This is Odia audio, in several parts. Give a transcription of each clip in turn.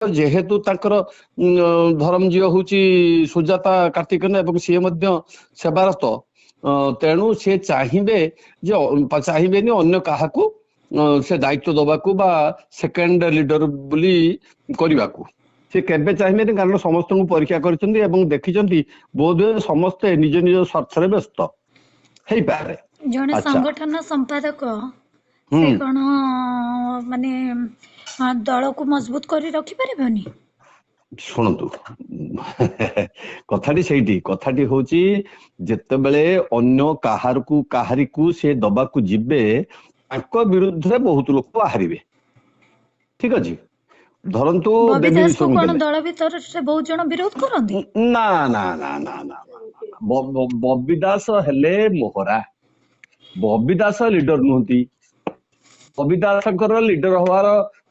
ଯେହେତୁ ତାଙ୍କର ଧରମ ଝିଅ ହଉଛି ସୁଜାତା କାର୍ତ୍ତିକେୟନ ଏବଂ ସିଏ ମଧ୍ୟ ସେବାରତ, ତେଣୁ ସେ ଚାହିଁବେ ଯେ ଚାହିଁବେନି ଅନ୍ୟ କାହାକୁ ସେ ଦାୟିତ୍ୱ ଦବାକୁ ବା ସେକେଣ୍ଡ ଲିଡର ବୋଲି କରିବାକୁ ସେ କେବେ ଚାହିଁବେନି, କାରଣ ସମସ୍ତଙ୍କୁ ପରୀକ୍ଷା କରିଛନ୍ତି ଏବଂ ଦେଖିଛନ୍ତି ବୋଧହୁଏ ସମସ୍ତେ ନିଜ ନିଜ ସ୍ୱାର୍ଥରେ ବ୍ୟସ୍ତ ହେଇପାରେ। ଜଣେ ସଂଗଠନ ସମ୍ପାଦକ ସେ କଣ ମାନେ ଦଳକୁ ମଜବୁତ କରି ରଖିପାରିବନି? ଶୁଣନ୍ତୁ କଥାଟି ସେଇଠି, କଥାଟି ହଉଛି ଯେତେବେଳେ ଅନ୍ୟ କାହାରିକୁ ସେ ଦବାକୁ ଯିବେ ତାଙ୍କ ବିରୁଦ୍ଧରେ ବହୁତ ଲୋକ ବାହାରିବେ। ଠିକ ଅଛି, ଧରନ୍ତୁ ଦେବୀ ବିଷୟକୁ କଣ ଦଳ ଭିତରେ ବହୁତ ଜଣ ବିରୋଧ କରନ୍ତି? ନା ନା ନା ନା ନା ବବି ଦାସ ହେଲେ ମୋହରା, ବବି ଦାସ ଲିଡର ନୁହନ୍ତି। ବବି ଦାସଙ୍କର ଲିଡର ହବାର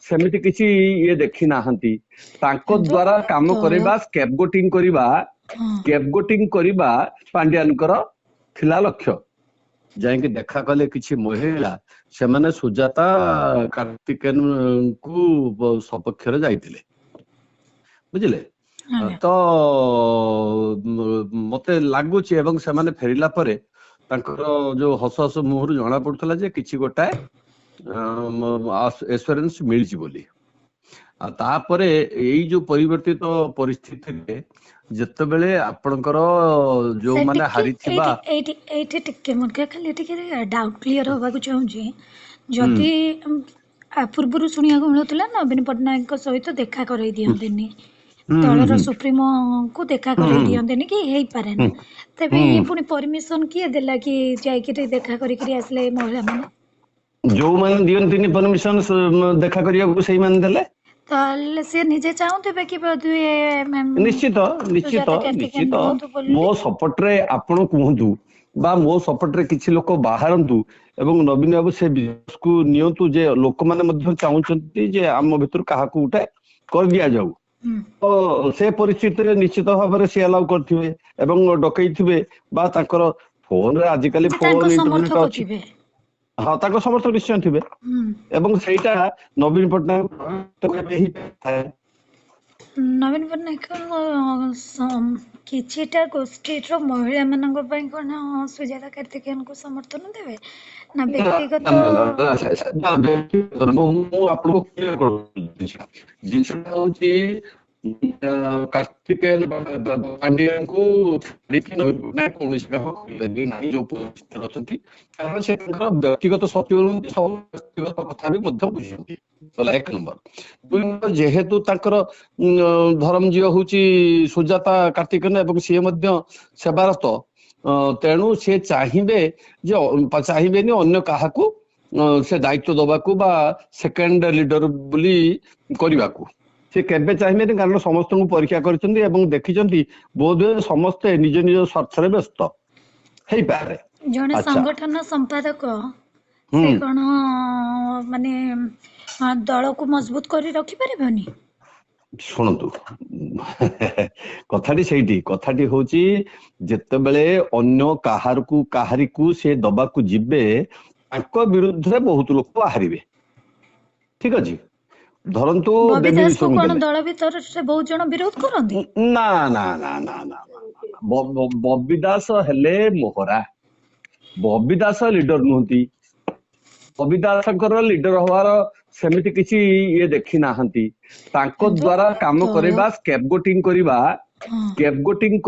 ସେମିତି କିଛି ଇଏ ଦେଖି ନାହାନ୍ତି। ତାଙ୍କ ଦ୍ୱାରା କାମ କରିବା, ସ୍କେପଗୋଟିଂ କରିବା ପାଣ୍ଡିଆନଙ୍କର ଥିଲା ଲକ୍ଷ୍ୟ। ଯାଇକି ଦେଖା କଲେ କିଛି ମହିଳା, ସେମାନେ ସୁଜାତା କାର୍ତ୍ତିକେୟନଙ୍କୁ ସପକ୍ଷରେ ଯାଇଥିଲେ, ବୁଝିଲେ ତ ମତେ ଲାଗୁଛି। ଏବଂ ସେମାନେ ଫେରିଲା ପରେ ତାଙ୍କର ଯୋଉ ହସ ହସ ମୁହଁରୁ ଜଣା ପଡୁଥିଲା ଯେ କିଛି ଗୋଟାଏ ଏସ୍ୟୁରାନ୍ସ ମିଳିଛି ବୋଲି। ଆଉ ତାପରେ ଏଇ ଯୋଉ ପରିବର୍ତ୍ତିତ ପରିସ୍ଥିତିରେ ଯେତେବେଳେ ଆପଣଙ୍କର ଯୋଉମାନେ ହାରିଥିବା, ଏଇଠି ଟିକେ ମୋତେ ଖାଲି ଟିକେ ଡାଉଟ୍ କ୍ଲିୟର ହବାକୁ ଚାହୁଁଛି। ଯଦି ପୂର୍ବରୁ ଶୁଣିବାକୁ ମିଳୁଥିଲା ନବୀନ ପଟ୍ଟନାୟକଙ୍କ ସହିତ ଦେଖା କରାଇ ଦିଅନ୍ତିନି, ଦଳର ସୁପ୍ରିମୋଙ୍କୁ ଦେଖା କରାଇ ଦିଅନ୍ତିନି କି ହେଇପାରେ ନା, ତେବେ ଇଏ ପୁଣି ପରମିଶନ କିଏ ଦେଲା କି ଯାଇକିରି ଦେଖା କରିକିରି ଆସିଲେ ଏଇ ମହିଳା ମାନେ? ଯୋଉମାନେ ଦିଅନ୍ତିନି ପରମିଶନ ଦେଖା କରିବାକୁ ସେଇମାନେ ଦେଲେ। ତାହେଲେ ସେ ନିଜେ ଚାହୁଁଥିବେ କି ନିଶ୍ଚିତ ନିଶ୍ଚିତ ନିଶ୍ଚିତ ମୋ ସପୋର୍ଟରେ ଆପଣ କୁହନ୍ତୁ ବା ମୋ ସପୋର୍ଟରେ କିଛି ଲୋକ ବାହାରନ୍ତୁ ଏବଂ ନବୀନ ବାବୁ ସେ ବିଷୟକୁ ନିଅନ୍ତୁ ଯେ ଲୋକମାନେ ମଧ୍ୟ ଚାହୁଁଛନ୍ତି ଯେ ଆମ ଭିତରୁ କାହାକୁ ଗୋଟେ କରିଦିଆଯାଉ। ତ ସେ ପରିସ୍ଥିତିରେ ନିଶ୍ଚିତ ଭାବରେ ସେ ଆଲାଉ କରିଥିବେ ଏବଂ ଡକେଇଥିବେ ବା ତାଙ୍କର ଫୋନରେ ଆଜିକାଲି ଫୋନ ଇଣ୍ଟରନେଟ ଅଛି, ହଁ ତାଙ୍କ ସମର୍ଥକ ନିଶ୍ଚୟ ଥିବେ ଏବଂ ସେଇଟା ନବୀନ ପଟ୍ଟନାୟକ ହେଇଥାଏ। ନବୀନ ପଟ୍ଟନାୟକ କିଛିଟା ଗୋଷ୍ଠୀର ମହିଳା ମାନଙ୍କ ପାଇଁ କଣ ସୁଜାତା କାର୍ତ୍ତିକେୟନକୁ ସମର୍ଥନ ଦେବେ ନା ବ୍ୟକ୍ତିଗତ? ମୁଁ ଆପଣଙ୍କୁ କ୍ଲିୟର କରୁଛି, ଜିନିଷଟା ହଉଛି କାର୍ତ୍ତିକେୟନ ପାଣ୍ଡିଆନଙ୍କୁ କୌଣସି କାମ କରିପାରିବେ ନାହିଁ ଯୋଉ ପରିସ୍ଥିତିରେ ଅଛନ୍ତି, କାରଣ ସେ ତାଙ୍କର ବ୍ୟକ୍ତିଗତ ସଚିବ ନୁହନ୍ତି, ସବୁ ବ୍ୟକ୍ତିଗତ କଥା ବି ମଧ୍ୟ ବୁଝନ୍ତି। ଏକ ନମ୍ବର। ଦୁଇ ନମ୍ବର, ଯେହେତୁ ତାଙ୍କର ଧରମ ଝିଅ ହଉଛି ସୁଜାତା କାର୍ତ୍ତିକେୟନ ଏବଂ ସିଏ ମଧ୍ୟ ସେବାରତ, ତେଣୁ ସେ ଚାହିଁବେ ଯେ ଚାହିଁବେନି ଅନ୍ୟ କାହାକୁ ସେ ଦାୟିତ୍ୱ ଦବାକୁ ବା ସେକେଣ୍ଡ ଲିଡର ବୋଲି କରିବାକୁ ସେ କେବେ ଚାହିଁବେନି, କାରଣ ସମସ୍ତଙ୍କୁ ପରୀକ୍ଷା କରିଛନ୍ତି ଏବଂ ଦେଖିଛନ୍ତି ବୋଧହୁଏ ସମସ୍ତେ ନିଜ ନିଜ ସ୍ୱାର୍ଥରେ ବ୍ୟସ୍ତ ହେଇପାରେ। ଜଣେ ସଂଗଠନ ସମ୍ପାଦକ ସେ କଣ ମାନେ ଦଳକୁ ମଜବୁତ କରି ରଖିପାରିବନି? ଶୁଣନ୍ତୁ କଥାଟି ସେଇଠି, କଥାଟି ହଉଛି ଯେତେବେଳେ ଅନ୍ୟ କାହାରିକୁ ସେ ଦବାକୁ ଯିବେ ତାଙ୍କ ବିରୁଦ୍ଧରେ ବହୁତ ଲୋକ ବାହାରିବେ। ଠିକ ଅଛି, ଧରନ୍ତୁ ଦେବୀ ବିଷୟକୁ କଣ ଦଳ ଭିତରେ ବହୁତ ଜଣ ବିରୋଧ କରନ୍ତି? ନା ନା ନା ନା ନା ବବି ଦାସ ହେଲେ ମୋହରା, ବବି ଦାସ ଲିଡର ନୁହନ୍ତି। ବବି ଦାସଙ୍କର ଲିଡର ହବାର ସେମିତି କିଛି ଇଏ ଦେଖି ନାହାନ୍ତି। ତାଙ୍କ ଦ୍ୱାରା କାମ କରିବା, ସ୍କେପଗୋଟିଂ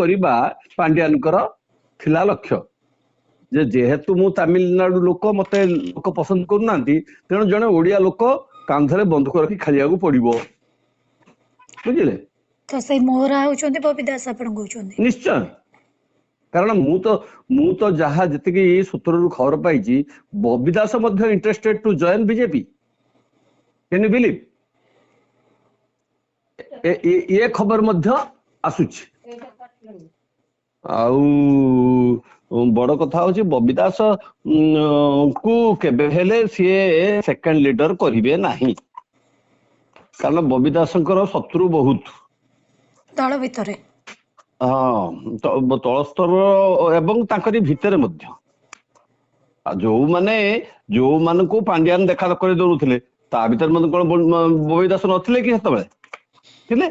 କରିବା ପାଣ୍ଡିଆନଙ୍କର ଥିଲା ଲକ୍ଷ୍ୟ। ଯେହେତୁ ମୁଁ ତାମିଲନାଡୁ ଲୋକ, ମତେ ଲୋକ ପସନ୍ଦ କରୁନାହାନ୍ତି, ତେଣୁ ଜଣେ ଓଡିଆ ଲୋକ କାନ୍ଧରେ ବନ୍ଧୁକ ରଖି ଖେଳିବାକୁ ପଡିବ, ବୁଝିଲେ? ତ ସେଇ ମୋହରା ହଉଛନ୍ତି ବବି ଦାସ ଆପଣ କହୁଛନ୍ତି? ନିଶ୍ଚୟ, କାରଣ ମୁଁ ତ ଯାହା ଯେତିକି ସୂତ୍ରରୁ ଖବର ପାଇଛି, ବବି ଦାସ ମଧ୍ୟ interested to join BJP. Can you believe? ଏ ଖବର ମଧ୍ୟ ଆସୁଛି। ଆଉ ବଡ କଥା ହଉଛି ବବି ଦାସ କୁ କେବେ ହେଲେ ସିଏ ସେକେଣ୍ଡ ଲିଡର କରିବେ ନାହିଁ, କାରଣ ବବି ଦାସଙ୍କର ଶତ୍ରୁ ବହୁତ ଦଳ ଭିତରେ, ହଁ ତଳ ସ୍ତର ଏବଂ ତାଙ୍କରି ଭିତରେ ମଧ୍ୟ। ଆଉ ଯୋଉମାନଙ୍କୁ ପାଣ୍ଡିଆନ ଦେଖା କରି ଦଉଥିଲେ ତା ଭିତରେ ମଧ୍ୟ କଣ ବବି ଦାସ ନଥିଲେ କି ସେତେବେଳେ? ଥିଲେ।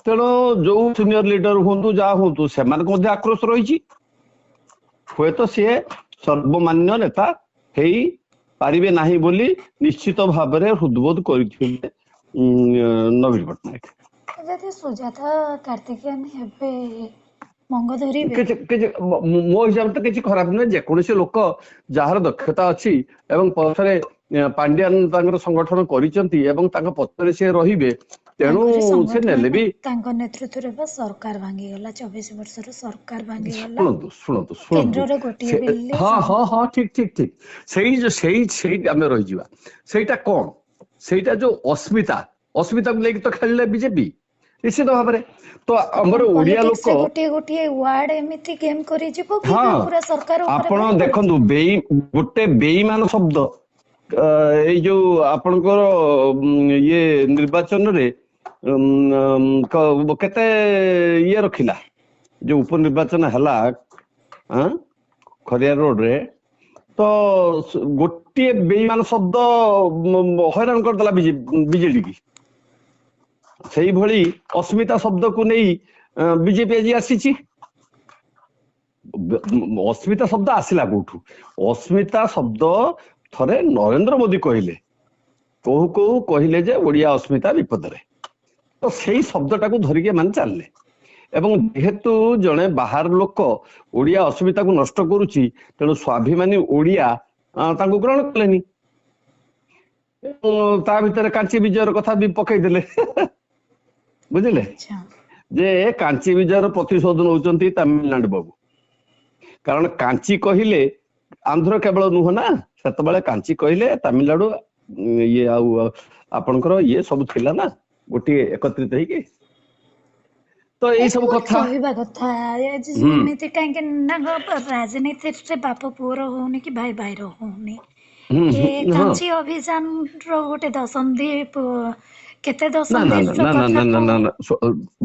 ତେଣୁ ଯୋଉ ସିନିୟର ଲିଡର ହୁଅନ୍ତୁ ଯାହା ହୁଅନ୍ତୁ ସେମାନଙ୍କ ମଧ୍ୟ ଆକ୍ରୋଶ ରହିଛି। ହୁଏତ ସିଏ ସର୍ବମାନ୍ୟ ନେତା ହେଇ ପାରିବେ ନାହିଁ ବୋଲି ନିଶ୍ଚିତ ଭାବରେ ହୃଦବୋଧ କରିଥିବେ ନବୀନ ପଟ୍ଟନାୟକ। ଯଦି ସୁଜାତା କାର୍ତ୍ତିକେୟନ ହେବେ ମଙ୍ଗ ଧରିବେ, ମୋ ହିସାବରେ ତ କିଛି ଖରାପ ନୁହେଁ। ଯେକୌଣସି ଲୋକ ଯାହାର ଦକ୍ଷତା ଅଛି ଏବଂ ପଛରେ ପାଣ୍ଡିଆନ ତାଙ୍କର ସଂଗଠନ କରିଛନ୍ତି ଏବଂ ତାଙ୍କ ପଛରେ ସେ ରହିବେ, ତେଣୁ ତାଙ୍କରି ସେ ସଂଗଠନ ନେଲେ ବି ତାଙ୍କ ନେତୃତ୍ୱରେ ବା ସରକାର ଭାଙ୍ଗିଗଲା, 24 ବର୍ଷର ସରକାର ଭାଙ୍ଗିଗଲା, ଶୁଣନ୍ତୁ ଶୁଣନ୍ତୁ ଶୁଣନ୍ତୁ କେନ୍ଦ୍ରରେ ଗୋଟିଏ ସେ ବିଲରେ ହଁ ହଁ ହଁ ଠିକ ଠିକ ଠିକ ସେଇ ଆମେ ରହିଯିବା। ସେଇଟା କଣ? ସେଇଟା ଯୋଉ ଅସ୍ମିତାକୁ ନେଇକି ତ ଖେଳିଲେ ବିଜେପି ନିଶ୍ଚିତ ଭାବରେ। ତ ଆମର ଓଡିଆ ଲୋକ ପଲିଟିକ୍ସରେ ଗୋଟିଏ ଗୋଟିଏ ୱାର୍ଡ ଏମିତି ଗେମ୍ କରିଯିବ କି ହଁ ପୁରା ସରକାର ଉପରେ ଆପଣ ଭାର ଦେଖନ୍ତୁ ପଡିଯିବ। ଗୋଟେ ବେଇମାନ ଶବ୍ଦ ଏଇ ଯୋଉ ଆପଣଙ୍କର ଇଏ ନିର୍ବାଚନରେ କେତେ ଇଏ ରଖିଲା, ଯୋଉ ଉପନିର୍ବାଚନ ହେଲା ଖରିଆର ରୋଡରେ, ତ ଗୋଟିଏ ବେଇମାନ ଶବ୍ଦ ହଇରାଣ କରିଦେଲା ବିଜେଡି କି। ସେଇଭଳି ଅସ୍ମିତା ଶବ୍ଦକୁ ନେଇ ବିଜେପି ଆଜି ଆସିଛି। ଅସ୍ମିତା ଶବ୍ଦ ଆସିଲା କୋଉଠୁ? ଅସ୍ମିତା ଶବ୍ଦ ଥରେ ନରେନ୍ଦ୍ର ମୋଦୀ କହିଲେ, କହିଲେ ଯେ ଓଡିଆ ଅସ୍ମିତା ବିପଦରେ। ତ ସେଇ ଶବ୍ଦଟାକୁ ଧରିକି ଏମାନେ ଚାଲିଲେ ଏବଂ ଯେହେତୁ ଜଣେ ବାହାର ଲୋକ ଓଡିଆ ଅସ୍ମିତାକୁ ନଷ୍ଟ କରୁଛି, ତେଣୁ ସ୍ୱାଭିମାନୀ ଓଡିଆ ତାଙ୍କୁ ଗ୍ରହଣ କଲେନି। ତା ଭିତରେ କାଞ୍ଚି ବିଜୟର କଥା ବି ପକେଇଦେଲେ ବୁଝିଲେ, ଯେ କାଞ୍ଚି ବିଜୟର ପ୍ରତିଶୋଧ ନେଉଛନ୍ତି ତାମିଲନାଡୁ ବାବୁ। କାରଣ କାଞ୍ଚି କହିଲେ ଆନ୍ଧ୍ର କେବଳ ନୁହଁ ନା, ସେତେବେଳେ କାଞ୍ଚି କହିଲେ ତାମିଲନାଡୁ ଇଏ ଆଉ ଆପଣଙ୍କର ଇଏ ସବୁ ଥିଲା ନା ଗୋଟିଏ ଏକତ୍ରିତ ହେଇକି। ତ ଏଇ ସବୁ କଥା କହିବା କଥା ଏମିତି କାହିଁକି ନା ରାଜନୀତିରେ ବାପ ପୁଅର ହଉନି କି ଭାଇ ଭାଇର ହଉନି। ଏ ହଁ କାଞ୍ଚି ଅଭିଯାନର ଗୋଟେ ଦଶନ୍ଧି କେତେ ନା ନା ଦଶନ୍ଧିର ନା ନା ନା ନା କଥାକୁ ନା ନା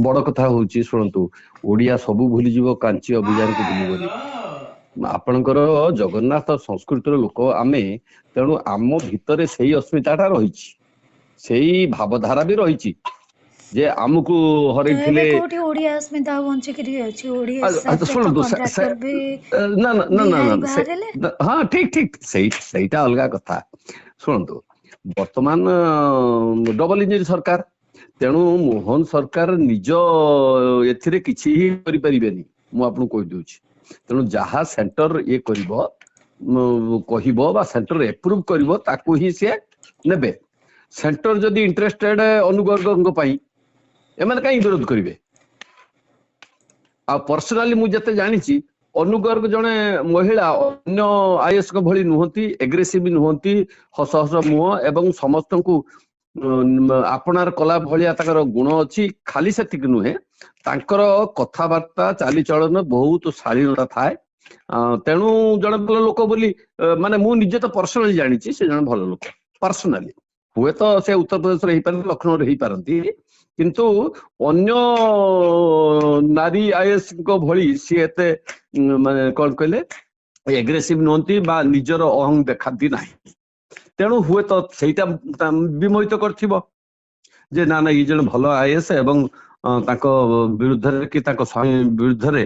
ବଡ କଥା ହଉଛି, ଶୁଣନ୍ତୁ, ଓଡିଆ ସବୁ ଭୁଲିଯିବ, କାଞ୍ଚି ଅଭିଯାନକୁ ଭୁଲିବନି। ଆପଣଙ୍କର ଜଗନ୍ନାଥ ସଂସ୍କୃତିର ଲୋକ ଆମେ, ତେଣୁ ଆମ ଭିତରେ ସେଇ ଅସ୍ମିତାଟା ରହିଛି, ସେଇ ଭାବଧାରା ବି ରହିଛି ଯେ ଆମକୁ ହରେଇଥିଲେ। କୋଉଠି ଓଡିଆ ଅସ୍ମିତା ବଞ୍ଚିକିରି ଅଛି? ଓଡିଶାରେ ତ ଶୁଣନ୍ତୁ କଣ୍ଟ୍ରାକ୍ଟର ବି ନା ନା ନା ନା ବିହାରୀ ନା ବାହାରିଲେ। ହଁ ଠିକ ଠିକ ସେଇଟା ଅଲଗା କଥା। ଶୁଣନ୍ତୁ, ବର୍ତ୍ତମାନ ଡବଲ ଇଞ୍ଜିନ ସରକାର, ତେଣୁ ମୋହନ ସରକାର ନିଜ ଏଥିରେ କିଛି ହିଁ କରିପାରିବେନି, ମୁଁ ଆପଣଙ୍କୁ କହିଦଉଛି। ତେଣୁ ଯାହା ସେଣ୍ଟର ଇଏ କରିବ କହିବ ବା ସେଣ୍ଟର ଏପ୍ରୁଭ କରିବ ତାକୁ ହିଁ ସିଏ ନେବେ। ସେଣ୍ଟର ଯଦି ଇଣ୍ଟରେଷ୍ଟେଡ ଅନୁଗର୍ଗଙ୍କ ପାଇଁ, ଏମାନେ କାହିଁ ବିରୋଧ କରିବେ? ଆଉ ପର୍ସନାଲି ମୁଁ ଯେତେ ଜାଣିଛି, ଅନୁଗର୍ଗ ଜଣେ ମହିଳା ଅନ୍ୟ ଆଇଏଏସ୍ ଭଳି ନୁହନ୍ତି, ଏଗ୍ରେସିଭ ନୁହନ୍ତି, ହସ ହସ ମୁହଁ ଏବଂ ସମସ୍ତଙ୍କୁ ଆପଣାର କଲା ଭଳିଆ ତାଙ୍କର ଗୁଣ ଅଛି। ଖାଲି ସେତିକି ନୁହେଁ, ତାଙ୍କର କଥାବାର୍ତ୍ତା ଚାଲିଚଳନ ବହୁତ ଶାଳୀନତା ଥାଏ। ତେଣୁ ଜଣେ ଭଲ ଲୋକ ବୋଲି, ମାନେ ମୁଁ ନିଜେ ତ ପର୍ସନାଲି ଜାଣିଛି ସେ ଜଣେ ଭଲ ଲୋକ ପର୍ସନାଲି। ହୁଏତ ସେ ଉତ୍ତରପ୍ରଦେଶରେ ହେଇପାରନ୍ତି, ଲକ୍ଷ୍ନୌରେ ହେଇପାରନ୍ତି, କିନ୍ତୁ ଅନ୍ୟ ନାରୀ ଆଇଏଏସଙ୍କ ଭଳି ସିଏ ଏତେ ମାନେ କଣ କହିଲେ ଏଗ୍ରେସିଭ ନୁହନ୍ତି ବା ନିଜର ଅହଂ ଦେଖାନ୍ତି ନାହିଁ। ତେଣୁ ହୁଏତ ସେଇଟା ବିମୋହିତ କରିଥିବ ଯେ ନା ନା ଇଏ ଜଣେ ଭଲ ଆଇଏଏସ୍ ଏବଂ ତାଙ୍କ ବିରୁଦ୍ଧରେ କି ତାଙ୍କ ସ୍ୱାମୀ ବିରୁଦ୍ଧରେ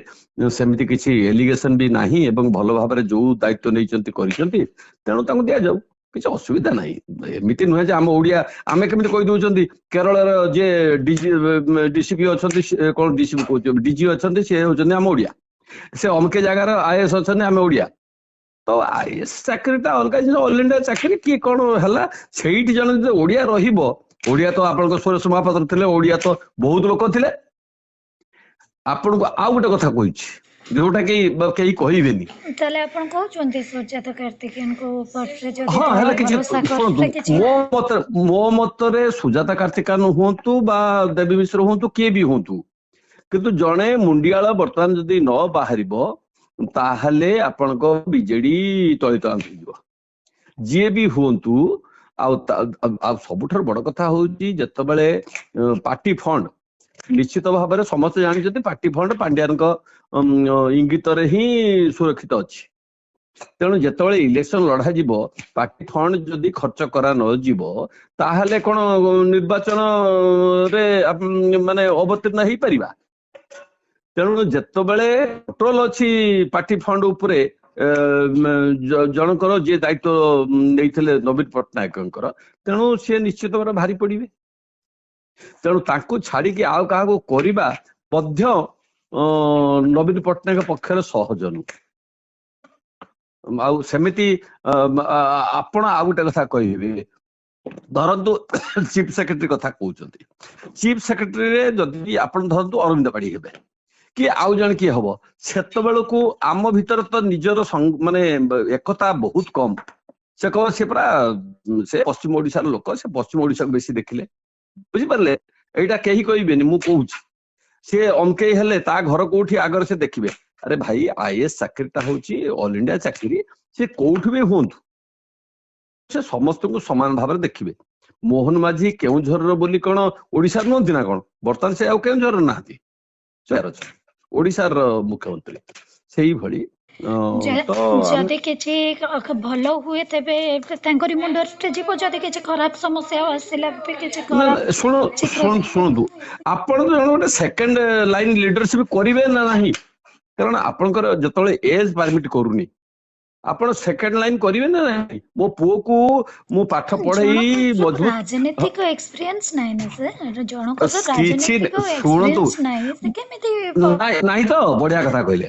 ସେମିତି କିଛି ଏଲିଗେସନ ବି ନାହିଁ ଏବଂ ଭଲ ଭାବରେ ଯୋଉ ଦାୟିତ୍ୱ ନେଇଛନ୍ତି କରିଛନ୍ତି, ତେଣୁ ତାଙ୍କୁ ଦିଆଯାଉ, କିଛି ଅସୁବିଧା ନାହିଁ। ଏମିତି ନୁହେଁ ଯେ ଆମ ଓଡିଆ, ଆମେ କେମିତି କହିଦଉଛନ୍ତି କେରଳର ଯିଏ ଡିସିପି ଅଛନ୍ତି, କଣ ଡିସିପି କହୁଛି, ଡିଜି ଅଛନ୍ତି, ସିଏ ହଉଛନ୍ତି ଆମ ଓଡିଆ। ସେ ଅମକେ ଜାଗାର ଆଇଏଏସ୍ ଅଛନ୍ତି ଆମେ ଓଡିଆ। ତ ଆଇଏଏସ୍ ଚାକିରିଟା ଅଲଗା ଜିନିଷ, ଅଲ ଇଣ୍ଡିଆ ଚାକିରି କିଏ କଣ ହେଲା, ସେଇଠି ଜଣେ ଯଦି ଓଡିଆ ରହିବ, ଓଡିଆ ତ ଆପଣଙ୍କ ସୁରେଶ ମହାପାତ୍ର ଥିଲେ, ଓଡିଆ ତ ବହୁତ ଲୋକ ଥିଲେ। ଆପଣଙ୍କୁ ଆଉ ଗୋଟେ କଥା କହିଛି ଯୋଉଟା କି କେହି କହିବେନି। ତାହେଲେ ଆପଣ କହୁଛନ୍ତି ସୁଜାତା କାର୍ତ୍ତିକେୟନଙ୍କ ଉପରେ ଯଦି ହଁ ଦଳ ହେଲେ କିଛି ଭରସା ଶୁଣନ୍ତୁ, କରିଲେ କିଛି ମୋ ମତରେ ସୁଜାତା କାର୍ତ୍ତିକେୟନ ହୁଅନ୍ତୁ ବା ଦେବୀ ମିଶ୍ର ହୁଅନ୍ତୁ, କିଏ ବି ହୁଅନ୍ତୁ, କିନ୍ତୁ ଜଣେ ମୁଣ୍ଡିଆଳ ବର୍ତ୍ତମାନ ଯଦି ନ ବାହାରିବ, ତାହେଲେ ଆପଣଙ୍କ ବିଜେଡି ତଳିତଳାନ୍ତ ହେଇଯିବ, ଯିଏ ବି ହୁଅନ୍ତୁ। ଆଉ ସବୁଠାରୁ ବଡ କଥା ହଉଛି, ଯେତେବେଳେ ପାର୍ଟି ଫଣ୍ଡ, ନିଶ୍ଚିତ ଭାବରେ ସମସ୍ତେ ଜାଣିଛନ୍ତି ପାର୍ଟି ଫଣ୍ଡ ପାଣ୍ଡିଆନଙ୍କ ଇଙ୍ଗିତରେ ହିଁ ସୁରକ୍ଷିତ ଅଛି। ତେଣୁ ଯେତେବେଳେ ଇଲେକ୍ସନ ଲଢା ଯିବ ପାର୍ଟି ଫଣ୍ଡ ଯଦି ଖର୍ଚ୍ଚ କରା ନ ଯିବ ତାହେଲେ କଣ ନିର୍ବାଚନରେ ମାନେ ଅବତୀର୍ଣ୍ଣ ହେଇପାରିବା? ତେଣୁ ଯେତେବେଳେ କଣ୍ଟ୍ରୋଲ ଅଛି ପାର୍ଟି ଫଣ୍ଡ ଉପରେ ଜଣଙ୍କର ଯିଏ ଦାୟିତ୍ୱ ନେଇଥିଲେ ନବୀନ ପଟ୍ଟନାୟକଙ୍କର, ତେଣୁ ସିଏ ନିଶ୍ଚିତ ଭାବରେ ଭାରି ପଡିବେ। ତେଣୁ ତାଙ୍କୁ ଛାଡିକି ଆଉ କାହାକୁ କରିବା ମଧ୍ୟ ନବୀନ ପଟ୍ଟନାୟକ ପକ୍ଷରେ ସହଜ ନୁହେଁ। ଆଉ ସେମିତି ଆପଣ ଆଉ ଗୋଟେ କଥା କହିବେ, ଧରନ୍ତୁ ଚିଫ ସେକ୍ରେଟାରୀ କଥା କହୁଛନ୍ତି, ଚିଫ ସେକ୍ରେଟାରୀରେ ଯଦି ଆପଣ ଧରନ୍ତୁ ଅରବିନ୍ଦ ପାଢୀ ହେବେ କି ଆଉ ଜଣେ କିଏ ହବ, ସେତେବେଳକୁ ଆମ ଭିତରେ ତ ନିଜର ମାନେ ଏକତା ବହୁତ କମ। ସେ କହ ସେ ପୁରା ସେ ପଶ୍ଚିମ ଓଡିଶାର ଲୋକ, ସେ ପଶ୍ଚିମ ଓଡିଶାକୁ ବେଶୀ ଦେଖିଲେ, ବୁଝିପାରିଲେ? ଏଇଟା କେହି କହିବେନି, ମୁଁ କହୁଛି। ସେ ଅମକେଇ ହେଲେ ତା ଘର କୋଉଠି ଆଗରେ ସେ ଦେଖିବେ, ଆରେ ଭାଇ ଆଇଏଏସ୍ ଚାକିରିଟା ହଉଛି ଅଲ ଇଣ୍ଡିଆ ଚାକିରି, ସେ କୋଉଠି ବି ହୁଅନ୍ତୁ ସେ ସମସ୍ତଙ୍କୁ ସମାନ ଭାବରେ ଦେଖିବେ। ମୋହନ ମାଝୀ କେଉଁଝରର ବୋଲି କଣ ଓଡିଶାର ନୁହନ୍ତି ନା କଣ? ବର୍ତ୍ତମାନ ସେ ଆଉ କେଉଁଝରର ନାହାନ୍ତି, ସେ ଓଡିଶାର ମୁଖ୍ୟମନ୍ତ୍ରୀ। ସେଇଭଳି ଯଦି କିଛି ଭଲ ହୁଏ ତେବେ ତାଙ୍କରି ମୁଣ୍ଡରେ ଯିବ, ଯଦି କିଛି ଖରାପ ସମସ୍ୟା ଆସିଲା କିଛି ଶୁଣନ୍ତୁ, ଆପଣ ତ ଜଣେ ଗୋଟେ ସେକେଣ୍ଡ ଲାଇନ ଲିଡରସିପ କରିବେ ନା ନାହିଁ? କାରଣ ଆପଣଙ୍କର ଯେତେବେଳେ ଏଜ ପରମିଟ କରୁନି, ଆପଣ ସେକେଣ୍ଡ ଲାଇନ କରିବେ ନା ନାହିଁ? ମୋ ପୁଅକୁ ମୁଁ ପାଠ ପଢେଇ ମଜବୁତ ରାଜନୈତିକ ଏକ୍ସପିରିଏନ୍ସ ନାହିଁ ନା ସାର୍, ଜଣଙ୍କର କିଛି ଏକ୍ସପିରିଏନ୍ସ ନାହିଁ, ସେ କେମିତି ନାହିଁ ତ ବଢିଆ କଥା କହିଲେ।